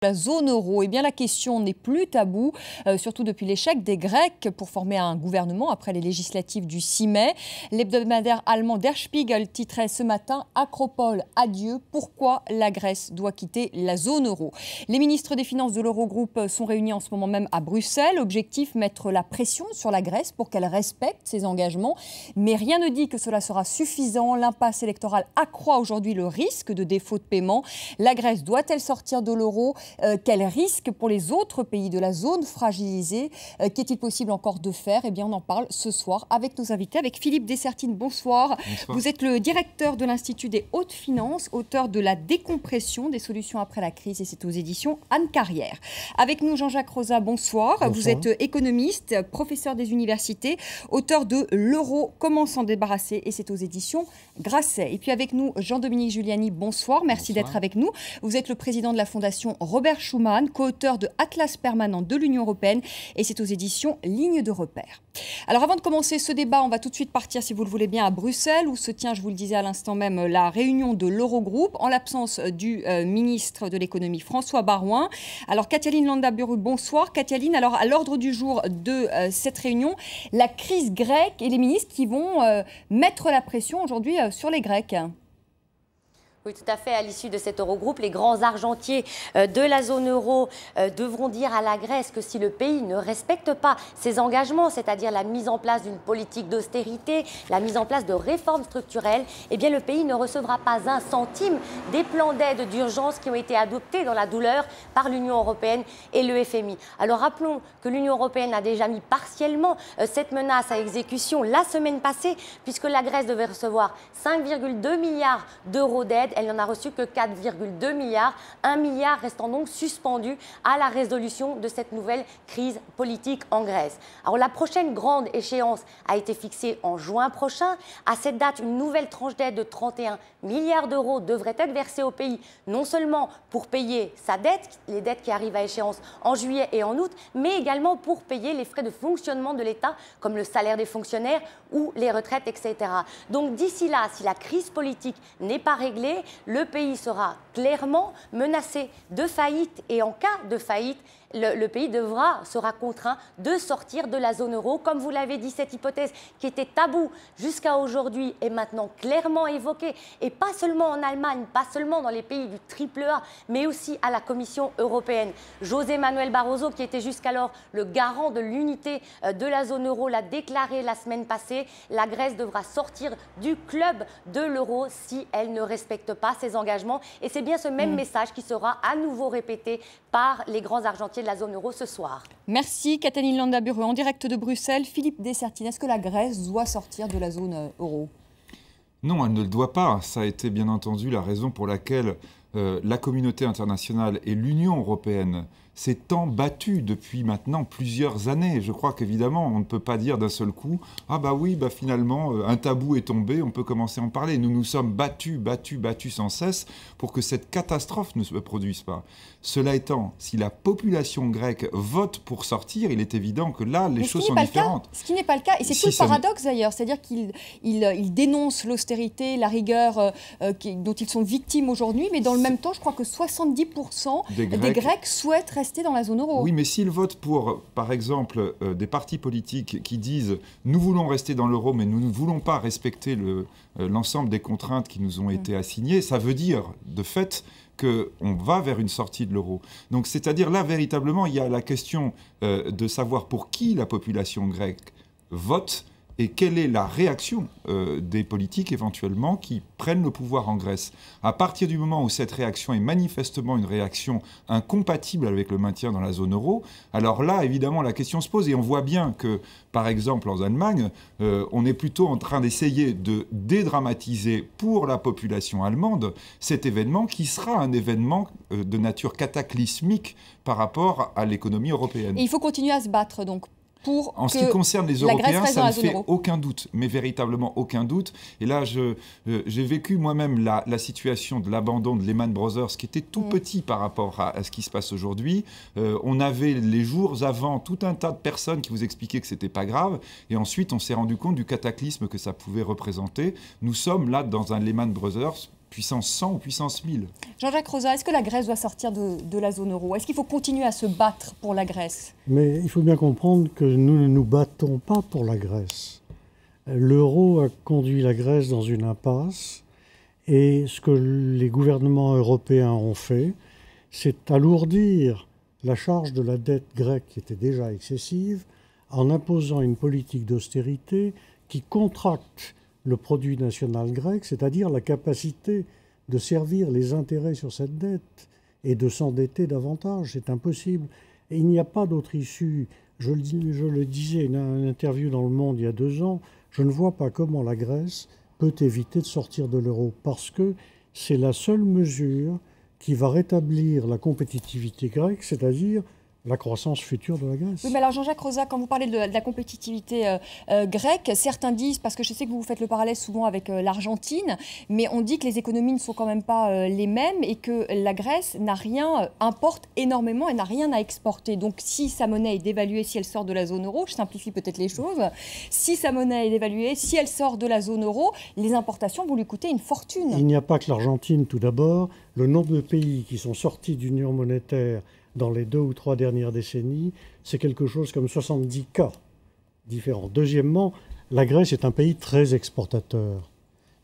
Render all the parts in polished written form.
la zone euro. Eh bien, la question n'est plus taboue, surtout depuis l'échec des Grecs pour former un gouvernement après les législatives du 6 mai. L'hebdomadaire allemand Der Spiegel titrait ce matin « Acropole, adieu, pourquoi la Grèce doit quitter la zone euro ». Les ministres des Finances de l'Eurogroupe sont réunis en ce moment même à Bruxelles. Objectif, mettre la pression sur la Grèce pour qu'elle respecte ses engagements. Mais rien ne dit que cela sera suffisant. L'impasse électorale accroît aujourd'hui le risque de défaut de paiement. La Grèce doit-elle sortir de l'euro? Quel risque pour les autres pays de la zone fragilisée? Qu'est-il possible encore de faire? Eh bien, on en parle ce soir avec nos invités, avec Philippe Dessertine. Bonsoir. Bonsoir. Vous êtes le directeur de l'Institut des hautes finances, auteur de La décompression des solutions après la crise, et c'est aux éditions Anne Carrière. Avec nous, Jean-Jacques Rosa, bonsoir. Bonsoir. Vous êtes économiste, professeur des universités, auteur de L'euro, comment s'en débarrasser, et c'est aux éditions Grasset. Et puis avec nous, Jean-Dominique Giuliani, bonsoir. Merci d'être avec nous. Vous êtes le président de la Fondation Robert Schuman, co-auteur de Atlas permanent de l'Union européenne, et c'est aux éditions Ligne de repère. Alors avant de commencer ce débat, on va tout de suite partir, si vous le voulez bien, à Bruxelles, où se tient, je vous le disais à l'instant même, la réunion de l'Eurogroupe, en l'absence du ministre de l'économie François Baroin. Alors Katalin Landaburu, bonsoir. Katalin, alors à l'ordre du jour de cette réunion, la crise grecque et les ministres qui vont mettre la pression aujourd'hui sur les Grecs. Oui, tout à fait. À l'issue de cet Eurogroupe, les grands argentiers de la zone euro devront dire à la Grèce que si le pays ne respecte pas ses engagements, c'est-à-dire la mise en place d'une politique d'austérité, la mise en place de réformes structurelles, eh bien le pays ne recevra pas un centime des plans d'aide d'urgence qui ont été adoptés dans la douleur par l'Union européenne et le FMI. Alors rappelons que l'Union européenne a déjà mis partiellement cette menace à exécution la semaine passée, puisque la Grèce devait recevoir 5,2 milliards d'euros d'aide. Elle n'en a reçu que 4,2 milliards, 1 milliard restant donc suspendu à la résolution de cette nouvelle crise politique en Grèce. Alors la prochaine grande échéance a été fixée en juin prochain. À cette date, une nouvelle tranche d'aide de 31 milliards d'euros devrait être versée au pays, non seulement pour payer sa dette, les dettes qui arrivent à échéance en juillet et en août, mais également pour payer les frais de fonctionnement de l'État, comme le salaire des fonctionnaires ou les retraites, etc. Donc d'ici là, si la crise politique n'est pas réglée, le pays sera clairement menacé de faillite, et en cas de faillite, le pays sera contraint de sortir de la zone euro. Comme vous l'avez dit, cette hypothèse qui était taboue jusqu'à aujourd'hui est maintenant clairement évoquée, et pas seulement en Allemagne, pas seulement dans les pays du triple A, mais aussi à la Commission européenne. José Manuel Barroso, qui était jusqu'alors le garant de l'unité de la zone euro, l'a déclaré la semaine passée. La Grèce devra sortir du club de l'euro si elle ne respecte pas ses engagements. Et c'est bien ce même message qui sera à nouveau répété par les grands argentiers de la zone euro ce soir. Merci Katalin Landaburu. En direct de Bruxelles, Philippe Dessertine, est-ce que la Grèce doit sortir de la zone euro? Non, elle ne le doit pas. Ça a été bien entendu la raison pour laquelle la communauté internationale et l'Union européenne s'est tant battue depuis maintenant plusieurs années. Je crois qu'évidemment, on ne peut pas dire d'un seul coup « Ah bah oui, bah finalement, un tabou est tombé, on peut commencer à en parler ». Nous nous sommes battus sans cesse pour que cette catastrophe ne se produise pas. Cela étant, si la population grecque vote pour sortir, il est évident que là, les choses sont différentes. Ce qui n'est pas le cas, et c'est tout le paradoxe d'ailleurs, c'est-à-dire qu'ils dénoncent l'austérité, la rigueur dont ils sont victimes aujourd'hui, mais dans le même temps, je crois que 70% des Grecs souhaitent rester dans la zone euro. Oui, mais s'ils votent pour, par exemple, des partis politiques qui disent « nous voulons rester dans l'euro, mais nous ne voulons pas respecter l'ensemble des contraintes qui nous ont été assignées », ça veut dire, de fait, qu'on va vers une sortie de l'euro. Donc, c'est-à-dire, là, véritablement, il y a la question de savoir pour qui la population grecque vote, et quelle est la réaction des politiques éventuellement qui prennent le pouvoir en Grèce. À partir du moment où cette réaction est manifestement une réaction incompatible avec le maintien dans la zone euro, alors là, évidemment, la question se pose. Et on voit bien que, par exemple, en Allemagne, on est plutôt en train d'essayer de dédramatiser pour la population allemande cet événement qui sera un événement de nature cataclysmique par rapport à l'économie européenne. Et il faut continuer à se battre, donc. En ce qui concerne les Européens, ça ne fait aucun doute, mais véritablement aucun doute. Et là, j'ai vécu moi-même la situation de l'abandon de Lehman Brothers, qui était tout petit par rapport à ce qui se passe aujourd'hui. On avait les jours avant tout un tas de personnes qui vous expliquaient que ce n'était pas grave. Et ensuite, on s'est rendu compte du cataclysme que ça pouvait représenter. Nous sommes là dans un Lehman Brothers puissance 100 ou puissance 1000. Jean-Jacques Rosa, est-ce que la Grèce doit sortir de la zone euro? Est-ce qu'il faut continuer à se battre pour la Grèce? Mais il faut bien comprendre que nous ne nous battons pas pour la Grèce. L'euro a conduit la Grèce dans une impasse et ce que les gouvernements européens ont fait, c'est alourdir la charge de la dette grecque qui était déjà excessive en imposant une politique d'austérité qui contracte le produit national grec, c'est-à-dire la capacité de servir les intérêts sur cette dette et de s'endetter davantage. C'est impossible. Et il n'y a pas d'autre issue. Je le disais dans une interview dans Le Monde il y a 2 ans, je ne vois pas comment la Grèce peut éviter de sortir de l'euro, parce que c'est la seule mesure qui va rétablir la compétitivité grecque, c'est-à-dire la croissance future de la Grèce. Oui, mais alors Jean-Jacques Rosa, quand vous parlez de la compétitivité grecque, certains disent, parce que je sais que vous faites le parallèle souvent avec l'Argentine, mais on dit que les économies ne sont quand même pas les mêmes et que la Grèce n'a rien, importe énormément et n'a rien à exporter. Donc si sa monnaie est dévaluée, si elle sort de la zone euro, je simplifie peut-être les choses, si sa monnaie est dévaluée, si elle sort de la zone euro, les importations vont lui coûter une fortune. Il n'y a pas que l'Argentine, tout d'abord. Le nombre de pays qui sont sortis d'union monétaire dans les 2 ou 3 dernières décennies, c'est quelque chose comme 70 cas différents. Deuxièmement, la Grèce est un pays très exportateur.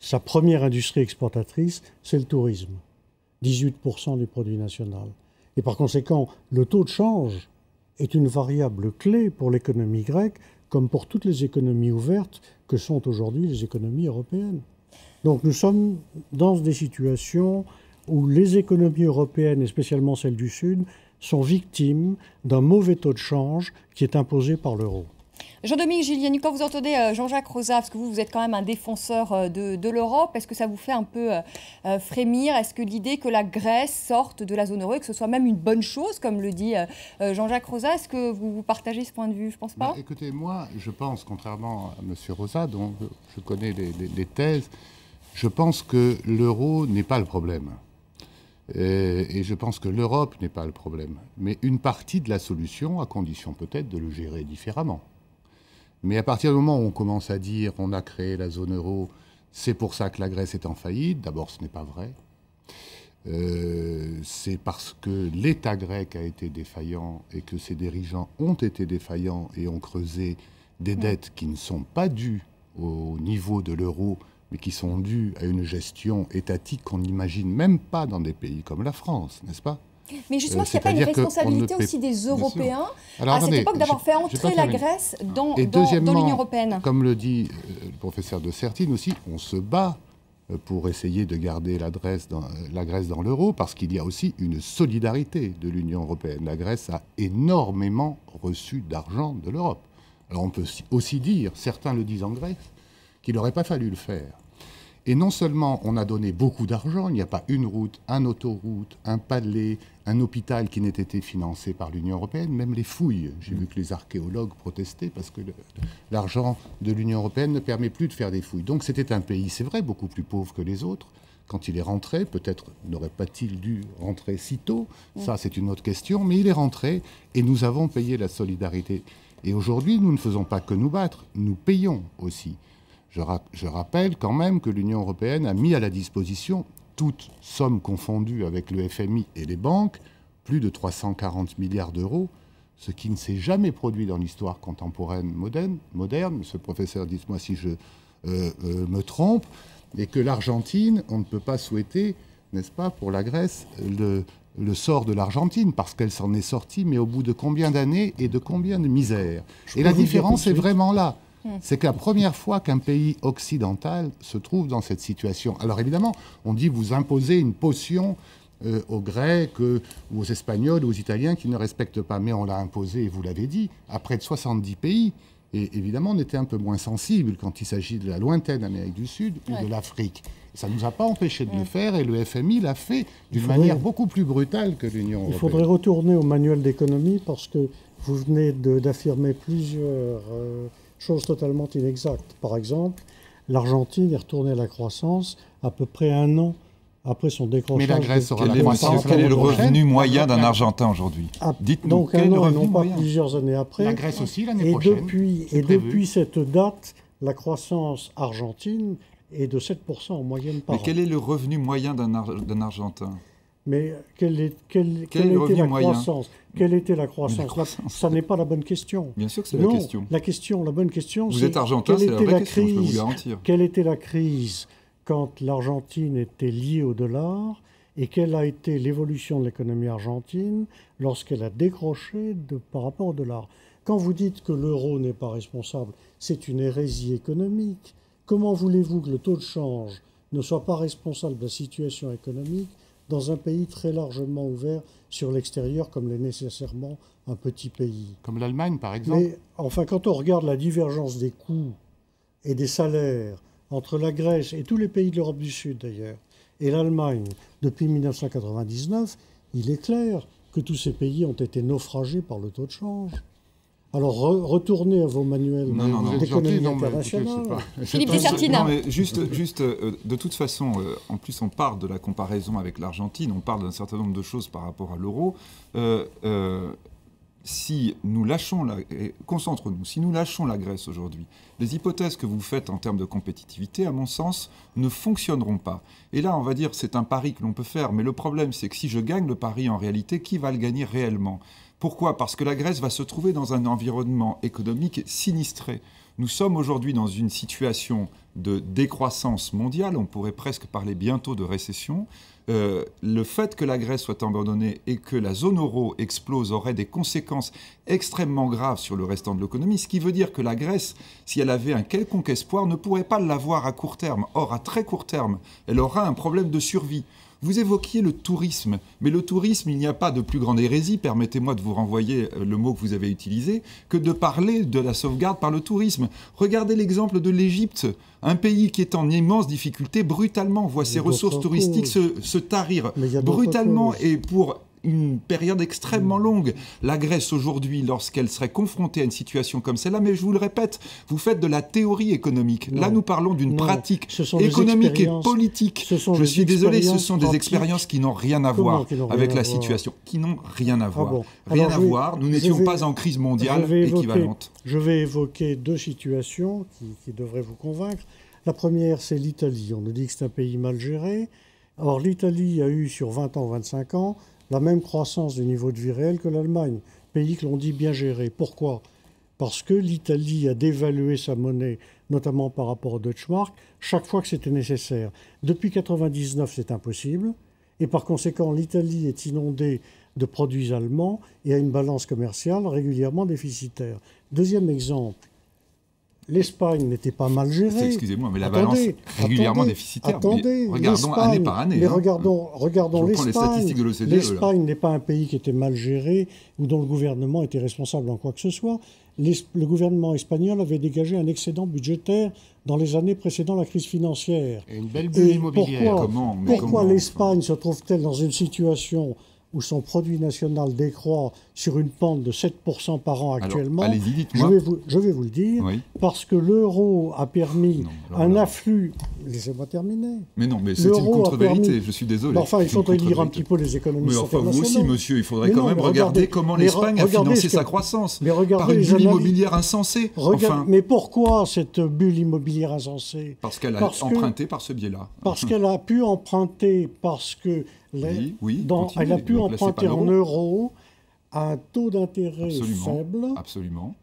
Sa première industrie exportatrice, c'est le tourisme. 18% du produit national. Et par conséquent, le taux de change est une variable clé pour l'économie grecque, comme pour toutes les économies ouvertes que sont aujourd'hui les économies européennes. Donc nous sommes dans des situations où les économies européennes, et spécialement celles du Sud, sont victimes d'un mauvais taux de change qui est imposé par l'euro. Jean-Dominique Gilienne, quand vous entendez Jean-Jacques Rosa, parce que vous êtes quand même un défenseur de l'Europe, est-ce que ça vous fait un peu frémir? Est-ce que l'idée que la Grèce sorte de la zone euro et que ce soit même une bonne chose, comme le dit Jean-Jacques Rosa, est-ce que vous partagez ce point de vue? Je ne pense pas. Écoutez, moi, je pense, contrairement à M. Rosa, dont je connais les thèses, je pense que l'euro n'est pas le problème. Et je pense que l'Europe n'est pas le problème, mais une partie de la solution, à condition peut-être de le gérer différemment. Mais à partir du moment où on commence à dire on a créé la zone euro, c'est pour ça que la Grèce est en faillite, d'abord ce n'est pas vrai. C'est parce que l'État grec a été défaillant et que ses dirigeants ont été défaillants et ont creusé des dettes qui ne sont pas dues au niveau de l'euro, mais qui sont dus à une gestion étatique qu'on n'imagine même pas dans des pays comme la France, n'est-ce pas? Mais justement, est-ce qu'il n'y a pas une responsabilité aussi des Européens à cette époque d'avoir fait entrer la Grèce dans l'Union européenne? Comme le dit le professeur de Sertine aussi, on se bat pour essayer de garder la Grèce dans l'euro, parce qu'il y a aussi une solidarité de l'Union européenne. La Grèce a énormément reçu d'argent de l'Europe. Alors on peut aussi dire, certains le disent en Grèce, qu'il n'aurait pas fallu le faire. Et non seulement on a donné beaucoup d'argent, il n'y a pas une route, un autoroute, un palais, un hôpital qui n'ait été financé par l'Union européenne, même les fouilles. J'ai vu que les archéologues protestaient parce que l'argent de l'Union européenne ne permet plus de faire des fouilles. Donc c'était un pays, c'est vrai, beaucoup plus pauvre que les autres. Quand il est rentré, peut-être n'aurait pas-il dû rentrer si tôt, ça c'est une autre question, mais il est rentré et nous avons payé la solidarité. Et aujourd'hui, nous ne faisons pas que nous battre, nous payons aussi. Je rappelle quand même que l'Union européenne a mis à la disposition, toutes sommes confondues avec le FMI et les banques, plus de 340 milliards d'euros, ce qui ne s'est jamais produit dans l'histoire contemporaine moderne. Monsieur le professeur, dites-moi si je me trompe, et que l'Argentine, on ne peut pas souhaiter, n'est-ce pas, pour la Grèce, le sort de l'Argentine, parce qu'elle s'en est sortie, mais au bout de combien d'années et de combien de misères. Et la différence est vraiment là. C'est que la première fois qu'un pays occidental se trouve dans cette situation. Alors évidemment, on dit vous imposez une potion aux Grecs ou aux Espagnols ou aux Italiens qui ne respectent pas. Mais on l'a imposé, et vous l'avez dit, à près de 70 pays. Et évidemment, on était un peu moins sensible quand il s'agit de la lointaine Amérique du Sud ou de l'Afrique. Ça ne nous a pas empêché de le faire, et le FMI l'a fait d'une manière beaucoup plus brutale que l'Union européenne. Il faudrait retourner au manuel d'économie, parce que vous venez d'affirmer plusieurs choses totalement inexactes. Par exemple, l'Argentine est retournée à la croissance à peu près 1 an après son décrochage. Mais la Grèce aura la croissance. Quel est le revenu moyen d'un Argentin aujourd'hui? Dites-nous, donc quel est le revenu non pas moyen? plusieurs années après. La Grèce aussi l'année prochaine. Depuis cette date, la croissance argentine est de 7% en moyenne par an. Mais quel est le revenu moyen d'un Argentin? Mais quelle était la croissance? Quelle était la croissance? Ça n'est pas la bonne question. Bien sûr que c'est la question. La bonne question, c'est... Vous êtes argentin, c'est la vraie question, je peux vous garantir. Quelle était la crise quand l'Argentine était liée au dollar et quelle a été l'évolution de l'économie argentine lorsqu'elle a décroché par rapport au dollar? Quand vous dites que l'euro n'est pas responsable, c'est une hérésie économique. Comment voulez-vous que le taux de change ne soit pas responsable de la situation économique dans un pays très largement ouvert sur l'extérieur, comme l'est nécessairement un petit pays? Comme l'Allemagne, par exemple. Mais enfin, quand on regarde la divergence des coûts et des salaires entre la Grèce et tous les pays de l'Europe du Sud, d'ailleurs, et l'Allemagne, depuis 1999, il est clair que tous ces pays ont été naufragés par le taux de change. Alors, retournez à vos manuels d'économie internationale. Philippe Dessertine. Non, mais juste, de toute façon, en plus, on parle de la comparaison avec l'Argentine, on parle d'un certain nombre de choses par rapport à l'euro. Si nous lâchons concentrons-nous, si nous lâchons la Grèce aujourd'hui, les hypothèses que vous faites en termes de compétitivité, à mon sens, ne fonctionneront pas. Et là, on va dire, c'est un pari que l'on peut faire, mais le problème, c'est que si je gagne le pari en réalité, qui va le gagner réellement ? Pourquoi ? Parce que la Grèce va se trouver dans un environnement économique sinistré. Nous sommes aujourd'hui dans une situation de décroissance mondiale, on pourrait presque parler bientôt de récession. Le fait que la Grèce soit abandonnée et que la zone euro explose aurait des conséquences extrêmement graves sur le restant de l'économie, ce qui veut dire que la Grèce, si elle avait un quelconque espoir, ne pourrait pas l'avoir à court terme. Or, à très court terme, elle aura un problème de survie. Vous évoquiez le tourisme, mais le tourisme, il n'y a pas de plus grande hérésie, permettez-moi de vous renvoyer le mot que vous avez utilisé, que de parler de la sauvegarde par le tourisme. Regardez l'exemple de l'Égypte, un pays qui est en immense difficulté, brutalement voit ses ressources touristiques se tarir brutalement et pour une période extrêmement longue. La Grèce aujourd'hui, lorsqu'elle serait confrontée à une situation comme celle-là, mais je vous le répète, vous faites de la théorie économique. Là, nous parlons d'une pratique économique et politique. Je suis désolé, ce sont des expériences qui n'ont rien à voir avec la situation. Qui n'ont rien à voir. Rien à voir. Nous n'étions pas en crise mondiale équivalente. Je vais évoquer deux situations qui devraient vous convaincre. La première, c'est l'Italie. On nous dit que c'est un pays mal géré. Or, l'Italie a eu sur 20 ans, 25 ans, la même croissance du niveau de vie réel que l'Allemagne, pays que l'on dit bien géré. Pourquoi ? Parce que l'Italie a dévalué sa monnaie, notamment par rapport au Deutschmark, chaque fois que c'était nécessaire. Depuis 1999, c'est impossible, et par conséquent, l'Italie est inondée de produits allemands et a une balance commerciale régulièrement déficitaire. Deuxième exemple, l'Espagne n'était pas mal gérée. Excusez-moi, mais la balance régulièrement déficitaire. Regardons année par année. Mais regardons l'Espagne. Les statistiques de l'OCDE. L'Espagne n'est pas un pays qui était mal géré ou dont le gouvernement était responsable en quoi que ce soit. Le gouvernement espagnol avait dégagé un excédent budgétaire dans les années précédant la crise financière. Et une belle bulle immobilière. Pourquoi l'Espagne se trouve-t-elle dans une situation où son produit national décroît sur une pente de 7% par an actuellement? Alors, allez-y, dites-moi. Je vais vous le dire, oui. Parce que l'euro a permis un afflux... Laissez-moi terminer. Mais non, mais c'est une contre-vérité, je suis désolé. Enfin, il faudrait lire un petit peu les économistes internationaux. Vous aussi, monsieur, il faudrait quand même regarder comment l'Espagne a financé sa croissance. Par une bulle immobilière insensée. Mais pourquoi cette bulle immobilière insensée? Parce qu'elle a emprunté par ce biais-là. Parce qu'elle a pu emprunter, parce que... elle a pu emprunter en euros à un taux d'intérêt faible,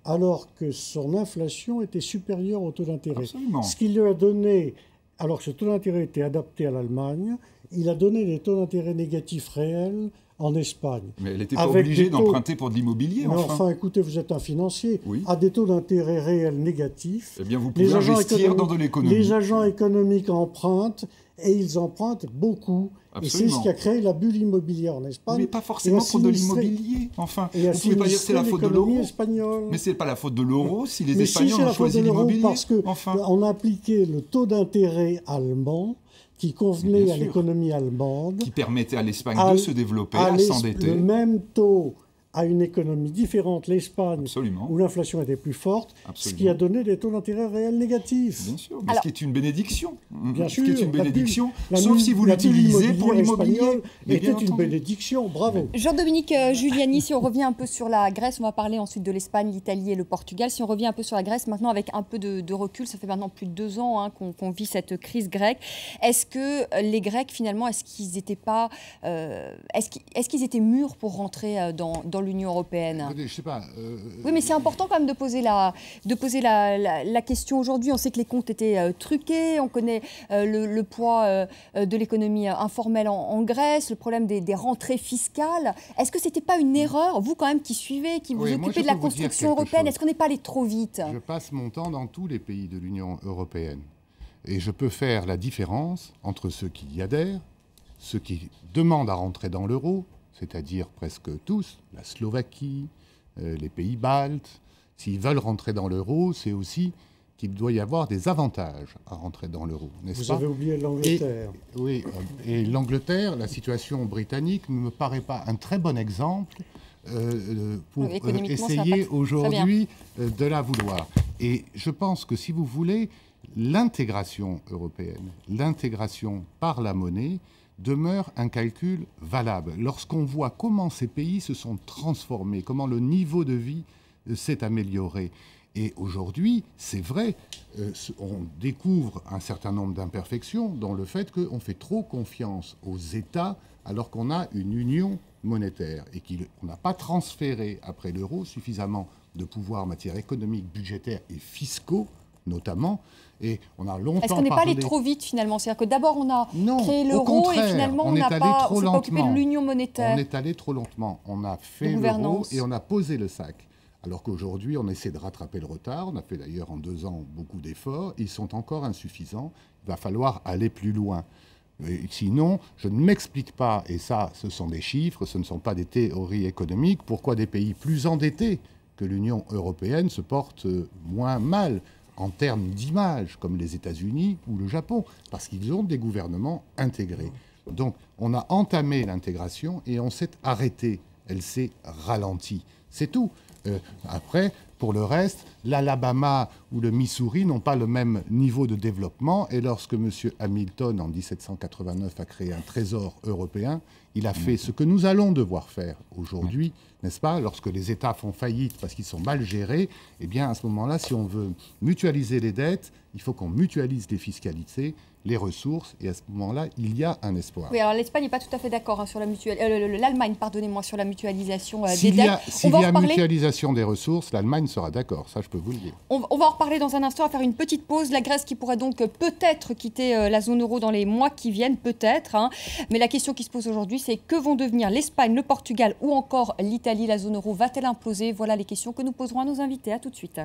alors que son inflation était supérieure au taux d'intérêt. Ce qui lui a donné, alors que ce taux d'intérêt était adapté à l'Allemagne, il a donné des taux d'intérêt négatifs réels en Espagne. Mais elle n'était pas obligée d'emprunter pour de l'immobilier, enfin, écoutez, vous êtes un financier. Oui. À des taux d'intérêt réels négatifs, eh bien, vous pouvez investir dans de l'économie. Les agents économiques empruntent, et ils empruntent beaucoup. Absolument. Et c'est ce qui a créé la bulle immobilière en Espagne. Mais pas forcément pour de l'immobilier. Enfin, vous ne pouvez pas dire que c'est la faute de l'euro. Mais ce n'est pas la faute de l'euro si les Espagnols ont choisi l'immobilier. Parce qu'on a appliqué le taux d'intérêt allemand qui convenait à l'économie allemande. Qui permettait à l'Espagne de se développer, à s'endetter. Le même taux à une économie différente, l'Espagne, Absolument. où l'inflation était plus forte, Absolument. ce qui a donné des taux d'intérêt réels négatifs. Bien sûr, mais ce qui est une bénédiction. Bien sûr, ce qui est une bénédiction, la sauf si vous l'utilisez pour l'immobilier. espagnole Mais était bien une entendu. bénédiction, bravo. Jean-Dominique Giuliani, si on revient un peu sur la Grèce, on va parler ensuite de l'Espagne, l'Italie et le Portugal. Si on revient un peu sur la Grèce, maintenant avec un peu de recul, ça fait maintenant plus de 2 ans qu'on vit cette crise grecque. Est-ce que les Grecs, finalement, est-ce qu'ils étaient mûrs pour rentrer dans l'Union européenne? Écoutez, je sais pas. Oui, mais c'est important quand même de poser la question aujourd'hui. On sait que les comptes étaient truqués, on connaît le poids de l'économie informelle en Grèce, le problème des rentrées fiscales. Est-ce que c'était pas une erreur, vous quand même qui suivez, qui vous Oui, moi, occupez je de la peux vous dire construction quelque européenne, chose. est-ce qu'on n'est pas allé trop vite? Je passe mon temps dans tous les pays de l'Union européenne. Et je peux faire la différence entre ceux qui y adhèrent, ceux qui demandent à rentrer dans l'euro, c'est-à-dire presque tous, la Slovaquie, les pays baltes. S'ils veulent rentrer dans l'euro, c'est aussi qu'il doit y avoir des avantages à rentrer dans l'euro, n'est-ce Vous pas? avez oublié l'Angleterre. Oui, et l'Angleterre, la situation britannique ne me paraît pas un très bon exemple pour Oui, économiquement, ça va essayer pas très aujourd'hui de la vouloir. Et je pense que si vous voulez, l'intégration européenne, l'intégration par la monnaie, demeure un calcul valable. Lorsqu'on voit comment ces pays se sont transformés, comment le niveau de vie s'est amélioré. Et aujourd'hui, c'est vrai, on découvre un certain nombre d'imperfections dans le fait qu'on fait trop confiance aux États alors qu'on a une union monétaire et qu'on n'a pas transféré après l'euro suffisamment de pouvoir en matière économique, budgétaire et fiscaux notamment. Et on a longtemps Est-ce qu'on n'est pas allé parlé- trop vite finalement? C'est-à-dire que d'abord on a Non, créé au l'euro et contraire, finalement on on est n'a allé pas, trop on s'est pas occupé de lentement. l'union monétaire. On est allé trop lentement. On a fait l'euro gouvernance. et on a posé le sac. Alors qu'aujourd'hui, on essaie de rattraper le retard. On a fait d'ailleurs en 2 ans beaucoup d'efforts. Ils sont encore insuffisants. Il va falloir aller plus loin. Et sinon, je ne m'explique pas, et ça, ce sont des chiffres, ce ne sont pas des théories économiques, pourquoi des pays plus endettés que l'Union européenne se portent moins mal en termes d'image, comme les États-Unis ou le Japon, parce qu'ils ont des gouvernements intégrés. Donc, on a entamé l'intégration et on s'est arrêté. Elle s'est ralentie. C'est tout. Après, pour le reste, l'Alabama ou le Missouri n'ont pas le même niveau de développement. Et lorsque M. Hamilton, en 1789, a créé un trésor européen, il a fait ce que nous allons devoir faire aujourd'hui, n'est-ce pas? Lorsque les États font faillite parce qu'ils sont mal gérés, eh bien, à ce moment-là, si on veut mutualiser les dettes, il faut qu'on mutualise les fiscalités, les ressources, et à ce moment-là, il y a un espoir. Oui, alors l'Espagne n'est pas tout à fait d'accord sur la l'Allemagne, pardonnez-moi, sur la mutualisation des S'il y a, dettes. s'il y a mutualisation des ressources, l'Allemagne sera d'accord, ça je peux vous le dire. On va en reparler dans un instant, on va faire une petite pause. La Grèce qui pourrait donc peut-être quitter la zone euro dans les mois qui viennent, peut-être. Mais la question qui se pose aujourd'hui, c'est que vont devenir l'Espagne, le Portugal ou encore l'Italie? La zone euro va-t-elle imploser? Voilà les questions que nous poserons à nos invités. À tout de suite.